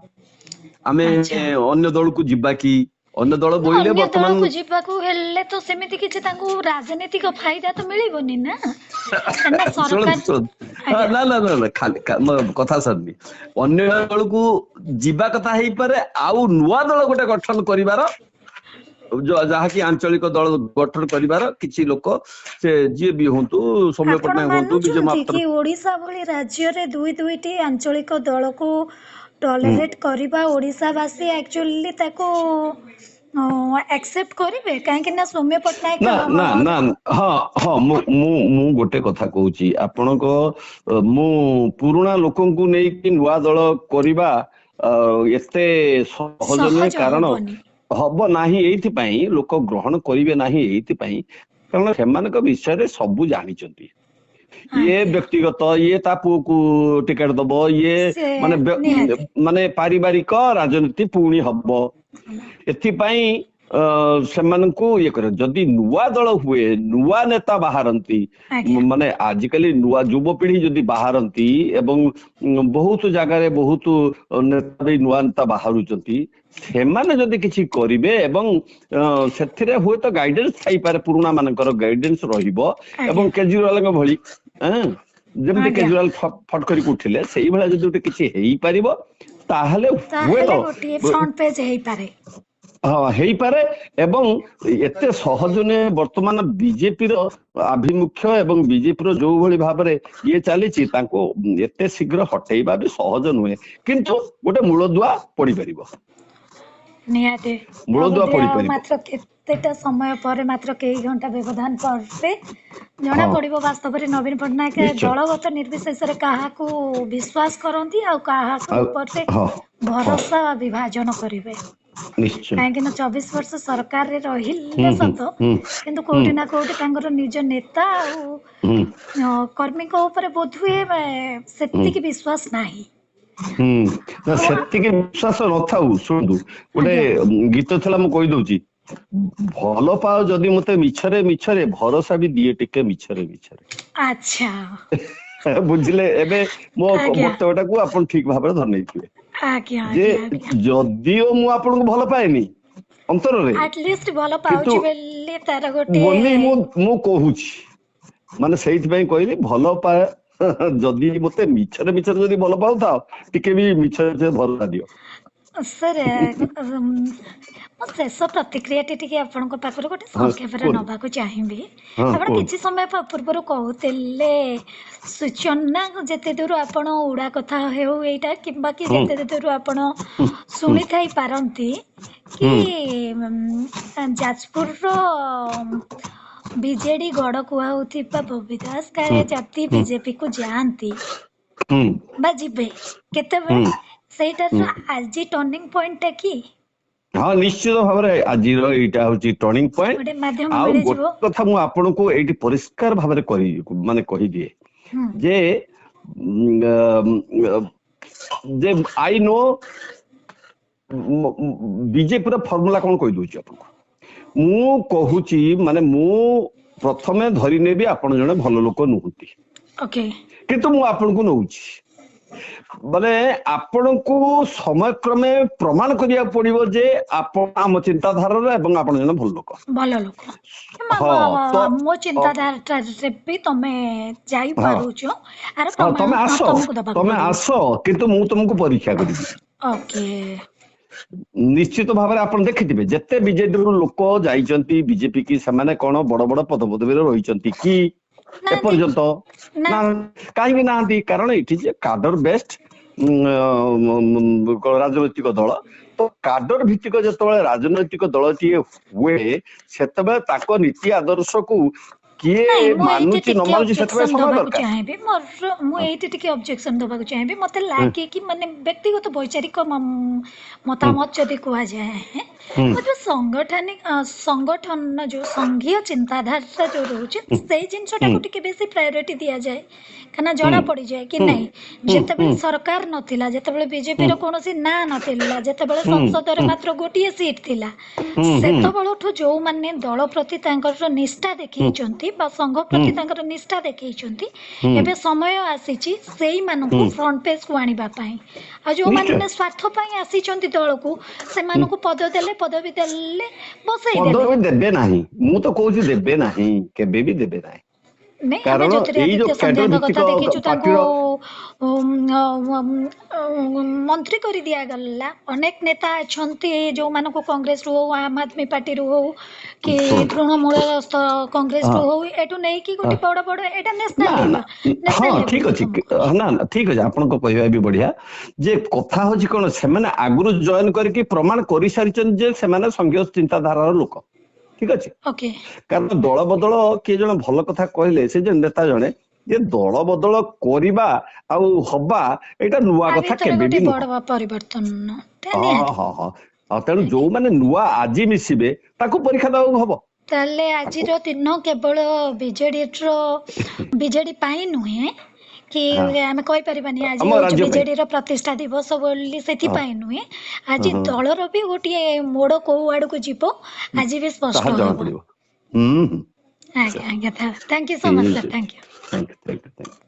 ଆମେ ଆଚ୍ଛା। ଅନ୍ୟ ଦଳକୁ ଯିବା କି? ଅନ୍ୟ ଦଳ ବୋଇଲେ ଅନ୍ୟ ବର୍ତ୍ତମାନ ଦଳକୁ ଯିବାକୁ ହେଲେ ତ ସେମିତି କିଛି ତାଙ୍କୁ ରାଜନୈତିକ ଫାଇଦା ତ ମିଳିବନି ନା। କାହିଁକିନା ଶୁଣନ୍ତୁ ସରକାର ଶୁଣନ୍ତୁ, ଆଜ୍ଞା ନା ଖାଲି କଥା ସରିନି। ଅନ୍ୟ ଦଳକୁ ଯିବା କଥା ହେଇପାରେ, ଆଉ ନୂଆ ଦଳ ଗୋଟେ ଗଠନ କରିବାର, ଯାହାକି ଆଞ୍ଚଳିକ ଦଳ ଗଠନ କରିବାର କିଛି ଲୋକ, ସେ ଯିଏ ବି ହୁଅନ୍ତୁ, ସୌମ୍ୟ ଆପଣ ପଟ୍ଟନାୟକ ହୁଅନ୍ତୁ, ବିଜୟ ମାନୁଛନ୍ତି ମହାପାତ୍ର। କି ଓଡିଶା ଭଳି ରାଜ୍ୟରେ ଦୁଇଟି ଆଞ୍ଚଳିକ ଦଳକୁ ଟଲରେଟ କରିବା ଓଡିଶାବାସୀ ଆକ୍ଚୁଆଲି ତାକୁ ଆକ୍ସେପ୍ଟ କରିବେ? କାହିଁକି ନା ସୌମ୍ୟ ପଟ୍ଟନାୟକ ନା ନା ନା ହଁ ହଁ, ମୁଁ ଗୋଟେ କଥା କହୁଛି ଆପଣଙ୍କ, ମୁଁ ପୁରୁଣା ଲୋକଙ୍କୁ ନେଇକି ନୂଆ ଦଳ କରିବା ଏତେ ସହଜ ନୁହେଁ, କାରଣ ହବନି। ହବ ନାହିଁ ଏଇଥିପାଇଁ, ଲୋକ ଗ୍ରହଣ କରିବେ ନାହିଁ ଏଇଥିପାଇଁ, କାରଣ ସେମାନଙ୍କ ବିଷୟରେ ସବୁ ଜାଣିଛନ୍ତି। ଇଏ ଆଜ୍ଞା ବ୍ୟକ୍ତିଗତ, ଇଏ ତା ପୁଅକୁ ଟିକେଟ ଦବ, ଇଏ ସେ ମାନେ ନିହାତି ମାନେ ପାରିବାରିକ ରାଜନୀତି ପୁଣି ହବ। ଏଥିପାଇଁ ସେମାନଙ୍କୁ ଇଏ କରେ। ଯଦି ନୂଆ ଦଳ ହୁଏ, ନୂଆ ନେତା ବାହାରନ୍ତି, ଆଜ୍ଞା ମାନେ ଆଜିକାଲି ନୂଆ ଯୁବପିଢି ଯଦି ବାହାରନ୍ତି ଏବଂ ବହୁତ ଜାଗାରେ ବହୁତ ନେତା ବି ନୂଆ ନେତା ବାହାରୁଛନ୍ତି, ସେମାନେ ଯଦି କିଛି କରିବେ ଏବଂ ସେଥିରେ ହୁଏତ ଗାଇଡେନ୍ସ ଥାଇପାରେ, ପୁରୁଣା ମାନଙ୍କର ଗାଇଡେନ୍ସ ରହିବ ଏବଂ ଆଜ୍ଞା କେଜରିୱାଲଙ୍କ ଭଳି ଯେମିତି ଆଜ୍ଞା କେଜରିୱାଲ ଫଟ କରିକି ଉଠିଲେ ସେଇଭଳିଆ ଯଦି ଗୋଟେ କିଛି ହେଇପାରିବ ତାହେଲେ ହୁଏତ ତାହେଲେ ଗୋଟିଏ ଫ୍ରଣ୍ଟ ପେଜ ହେଇପାରେ। ହଁ ହେଇପାରେ। ଏବଂ ଏତେ ସହଜ ନୁହେଁ ବର୍ତ୍ତମାନ ବିଜେପିର ଆଭିମୁଖ୍ୟ ଏବଂ ବିଜେପିର ଯୋଉ ଭଳି ଭାବରେ ଇଏ ଚାଲିଛି, ତାଙ୍କୁ ଏତେ ଶୀଘ୍ର ହଟେଇବା ବି ସହଜ ନୁହେଁ, କିନ୍ତୁ ଗୋଟେ ମୂଳଦୁଆ ପଡିପାରିବ। ନିହାତି। ଆଉ ମୂଳଦୁଆ ବୋଧେ ଆଉ ପଡିପାରିବ। ମାତ୍ର କେତେଟା ସମୟ ପରେ, ମାତ୍ର କେଇ ଘଣ୍ଟା ବ୍ୟବଧାନ ପରେ ଜଣା ହଁ ପଡିବ ବାସ୍ତବରେ ନବୀନ ପଟ୍ଟନାୟକ ନିଶ୍ଚୟ। ଦଳଗତ ନିର୍ବିଶେଷରେ କାହାକୁ ବିଶ୍ୱାସ କରନ୍ତି ଆଉ କାହାକୁ ଆଉ ଉପରେ ହଁ ହଁ ଭରସା ବିଭାଜନ କରିବେ। ନିଶ୍ଚୟ। କାହିଁକି ନା 24 ବର୍ଷ ସରକାରରେ ହୁଁ ରହିଲେ ହୁଁ ସତ, ହୁଁ କିନ୍ତୁ ହୁଁ କୋଉଠି ନା କୋଉଠି ତାଙ୍କର ନିଜ ନେତା ଆଉ ହୁଁ କର୍ମୀଙ୍କ ଉପରେ ବୋଧହୁଏ ହୁଁ ସେତିକି ବିଶ୍ୱାସ ନାହିଁ। ହୁଁ ନା ଆଉ ସେତିକି ବିଶ୍ୱାସ ନଥାଉ। ଶୁଣନ୍ତୁ, ଗୋଟେ ଆଜ୍ଞା ଗୀତ ଥିଲା, ମୁଁ କହିଦଉଛି, ଭଲ ପାଅ ଯଦି ମତେ ମିଛରେ ମିଛରେ, ଭରସା ବି ଦିଏ ଟିକେ ମିଛରେ ମିଛରେ। ଆଚ୍ଛା ବୁଝିଲେ? ଏବେ ମୋ ଆଜ୍ଞା ବକ୍ତବ୍ୟଟାକୁ ଆପଣ ଠିକ ଭାବରେ ଧରି ନେଇଥିବେ ଆଜ୍ଞା ଯେ ଆଜ୍ଞା ଆଜ୍ଞା ଯଦିଓ ମୁଁ ଆପଣଙ୍କୁ ଭଲ ପାଏନି ଅନ୍ତରରେ, ଆଟଲିଷ୍ଟ ଭଲ କିନ୍ତୁ ପାଉଛି ବୋଲି ତାର ଗୋଟିଏ ବୋଲି ମୁଁ କହୁଛି, ମାନେ ସେଇଥିପାଇଁ କହିଲି ଭଲ ପାଏ ଯଦି ମତେ ମିଛରେ ମିଛରେ ଯଦି ଭଲ ପାଉଥାଅ, ଟିକେ ବି ମିଛରେ ଭରସା ଦିଅ। ସାର୍ ମୋ ଶେଷ ପ୍ରତିକ୍ରିୟାଟି ଟିକେ ଆପଣଙ୍କ ପାଖରୁ ଗୋଟେ ହଁ ସଂକ୍ଷେପରେ କୁହନ୍ତୁ। ନବାକୁ ଚାହିଁବି। ହଁ ଆପଣ କୁହନ୍ତୁ। କିଛି ସମୟ ପୂର୍ବରୁ କହୁଥିଲେ ସୂଚନା ଯେତେ ଦୂର ଆପଣ ଉଡା କଥା ହେଉ ଏଇଟା, କିମ୍ବା କି ହୁଁ ଯେତେ ଦୂର ଆପଣ ହୁଁ ଶୁଣିଥାଇ ପାରନ୍ତି କି ହୁଁ ଯାଜପୁରର ବିଜେଡି ଗଡ଼ କୁହାହଉଥିବା ବବି ଦାସ ହୁଁ କାଳେ ଯଦି ହୁଁ ବିଜେପି କୁ ଯାଆନ୍ତି ହୁଁ ବା ଯିବେ କେତେବେଳେ, ହୁଁ ହୁଁ। ସେଇଟାର ଆଜି ଟର୍ଣ୍ଣିଂ ପଏଣ୍ଟ ଟା କି? ହଁ ନିଶ୍ଚିତ ଭାବରେ ଆଜିର ଏଇଟା ହଉଛି ଟର୍ଣ୍ଣିଂ ପଏଣ୍ଟ। ଗୋଟେ ମାଧ୍ୟମ ଆଉ ମିଳିଯିବ। ଗୋଟେ କଥା ମୁଁ ଆପଣଙ୍କୁ ଏଇଠି ପରିଷ୍କାର ଭାବରେ କହିଦିଏ ହୁଁ ଯେ ଆଇ ନୋ ବିଜେପିର ଫର୍ମୁଲା କଣ କହିଦଉଛି ଆପଣଙ୍କୁ। ମୁଁ କହୁଛି, ମାନେ ମୁଁ ପ୍ରଥମେ ଧରି ନେବି ଆପଣ ଜଣେ ଭଲ ଲୋକ ନୁହନ୍ତି, ଓକେ କିନ୍ତୁ ମୁଁ ଆପଣଙ୍କୁ ନଉଛି, ମାନେ ଆପଣଙ୍କୁ ସମୟକ୍ରମେ ପ୍ରମାଣ କରିବାକୁ ପଡିବ ଯେ ଆପଣ ଆମ ଚିନ୍ତାଧାରାର ଏବଂ ଆପଣ ଜଣେ ଭଲ ଲୋକ। ଭଲ ଲୋକ। ହଁ ତ ମୋ ଅ, ଚିନ୍ତାଧାରାରେ ବି ତମେ ହଁ ଯାଇପାରୁଛ, ଆର ହଁ ପ୍ରମାଣ ତମକୁ ଦବାକୁ ପଡିବ। କିନ୍ତୁ ମୁଁ ତମକୁ ପରୀକ୍ଷା କରିବି। ଓକେ ନିଶ୍ଚିତ ଭାବରେ ଆପଣ ଦେଖିଥିବେ ଯେତେ ବିଜେଡିରୁ ଲୋକ ଯାଇଛନ୍ତି ବିଜେପି କି, ସେମାନେ କଣ ବଡ ବଡ ପଦପଦବୀରେ ରହିଛନ୍ତି କି ନାହାନ୍ତି ଏପର୍ଯ୍ୟନ୍ତ? ନା ନା କାହିଁକି ନାହାନ୍ତି? କାରଣ ଏଠି ଯେ କାଡର ବେଷ୍ଟ ରାଜନୈତିକ ଦଳ, ତ କାଡର ଭିତ୍ତିକ ଯେତେବେଳେ ରାଜନୈତିକ ଦଳଟିଏ ହୁଏ, ସେତେବେଳେ ତାଙ୍କ ନୀତି ଆଦର୍ଶକୁ କିଏ ନାଇଁ, ମୁଁ ଏଇଠି ମାନୁଛି ନ ଟିକେ ମାନୁଛି ସେଥିପାଇଁ ଅବଜେକ୍ସନ ସମୟ ଦବାକୁ ଦରକାର। ଚାହିଁବି। ମୁଁ ଏଇଠି ଟିକେ ଅବଜେକ୍ସନ ଦବାକୁ ଚାହିଁବି। ମତେ ହୁଁ ଲାଗେ କି ମାନେ ବ୍ୟକ୍ତିଗତ ବୈଚାରିକ ହୁଁ ମତାମତ ଯଦି କୁହାଯାଏ, ହୁଁ ଯୋଉ ସଂଗଠନ ଯୋଉ ସଂଘୀୟ ଚିନ୍ତାଧାରା ଯୋଉ ରହୁଛି, ସେଇ ହୁଁ ଜିନିଷଟାକୁ ଟିକେ ବେଶୀ ପ୍ରାୟୋରିଟି ଦିଆଯାଏ। କାହିଁକିନା ହୁଁ ଜଣା ପଡିଯାଏ କି ହୁଁ ନାଇଁ, ହୁଁ ଯେତେବେଳେ ହୁଁ ସରକାର ନଥିଲା, ଯେତେବେଳେ ହୁଁ ବିଜେପିର କୌଣସି ନାଁ ନଥିଲା, ଯେତେବେଳେ ହୁଁ ସଂସଦରେ ହୁଁ ମାତ୍ର ଗୋଟିଏ ସିଟ୍ ଥିଲା, ହୁଁ ହୁଁ ସେତେବେଳଠୁ ଯୋଉମାନେ ଦଳ ପ୍ରତି ତାଙ୍କର ନିଷ୍ଠା ହୁଁ ଦେଖେଇଛନ୍ତି ବା ସଂଘ ହୁଁ ପ୍ରତି ତାଙ୍କର ନିଷ୍ଠା ଦେଖେଇଛନ୍ତି, ହୁଁ ଏବେ ସମୟ ଆସିଛି ସେଇମାନଙ୍କୁ ହୁଁ ଫ୍ରଣ୍ଟ ପେଜ କୁ ଆଣିବା ପାଇଁ। ଆଉ ନିଶ୍ଚୟ ଯୋଉମାନେ ସ୍ଵାର୍ଥ ପାଇଁ ଆସିଛନ୍ତି ଦଳକୁ, ହୁଁ ସେମାନଙ୍କୁ ପଦ ଦେଲେ, ପଦବୀ ଦେଲେ, ବସେଇ ଦେଲେ। ପଦବି ଦେବେ ନାହିଁ, ମୁଁ ତ କହୁଛି ଦେବେ ନାହିଁ, କେବେ ବି ଦେବେ ନାହିଁ। ନାଇଁ, ଆମେ କାରଣ ଏଇ ଯୋଉ ଜ୍ୟୋତିରାଦିତ୍ୟ କ୍ୟାଡର ସିନ୍ଧିଆଙ୍କ ଭିତ୍ତିକ କଥା ଦେଖିଛୁ, ତାଙ୍କୁ ପାର୍ଟିର ମନ୍ତ୍ରୀ କରି ଦିଆଗଲା। ଅନେକ ନେତା ଅଛନ୍ତି ଯୋଉମାନଙ୍କୁ କଂଗ୍ରେସରୁ ହଉ, ଆମ୍ ଆଦମୀ ପାର୍ଟିରୁ ହଉ, କି ଶୁଣନ୍ତୁ ତୃଣମୂଳ କଂଗ୍ରେସରୁ ହଁ ହଉ, ଏଠୁ ନେଇକି ହଁ ଗୋଟେ ବଡ ବଡ ଏଇଟା ନା ନା ହଁ ନ୍ୟାସନାଲ ଠିକ ଲେଭେଲ ଅଛି, ମୁଁ କହୁଛି। ନା ନା ଠିକ ଅଛି, ଆପଣଙ୍କ କହିବା ବି ବଢିଆ। ଯେ କଥା ହଉଛି କଣ, ସେମାନେ ଆଗରୁ ଜଏନ କରିକି ପ୍ରମାଣ କରିସାରିଛନ୍ତି ଯେ ସେମାନେ ସଂଘୀୟ ଚିନ୍ତାଧାରାର ଲୋକ, ଠିକ ଅଛି। ଓକେ କାରଣ ଦଳ ବଦଳ, କିଏ ଜଣେ ଭଲ କଥା କହିଲେ, ସେ ଯେ ନେତା ଜଣେ, ଯେ ଦଳ ବଦଳ କରିବା ଆଉ ହବା ଏଇଟା ନୂଆ ଆ କଥା ଭିତରେ କେବେ ଗୋଟେ ବି ନୁହଁ। ବଡ ପରିବର୍ତ୍ତନ ହଁ ନିହାତି। ହଁ ହଁ ଆଉ ତେଣୁ ଆଜ୍ଞା ଯୋଉମାନେ ନୂଆ ଆଜି ମିଶିବେ ତାକୁ ପରୀକ୍ଷା ଦେବାକୁ ହବ। ତାହେଲେ ଆଜିର ଦିନ କେବଳ ବିଜେଡି ପାଇଁ ନୁହେଁ କି ହଁ ଆମେ କହିପାରିବାନି ଆଜି ଆମ ହଉଛି ରାଜ୍ୟ ପାଇଁ। ବିଜେଡିର ପ୍ରତିଷ୍ଠା ଦିବସ ବୋଲି ହଁ ସେଥିପାଇଁ ନୁହେଁ, ହଁ ଆଜି ହଁ ଦଳର ବି ଗୋଟିଏ ମୋଡ କୋଉ ଆଡକୁ ଯିବ ହୁଁ, ଆଜି ବି ତାହା ସ୍ପଷ୍ଟ ଜଣା ହବ। ପଡିବ। ହୁଁ ହୁଁ ଆଜ୍ଞା ଆଜ୍ଞା, ଥ୍ୟାଙ୍କ ୟୁ ସୋ ମଚ୍ ଠିକ ସାର୍, ଅଛି। Thank you. Thank you thank you.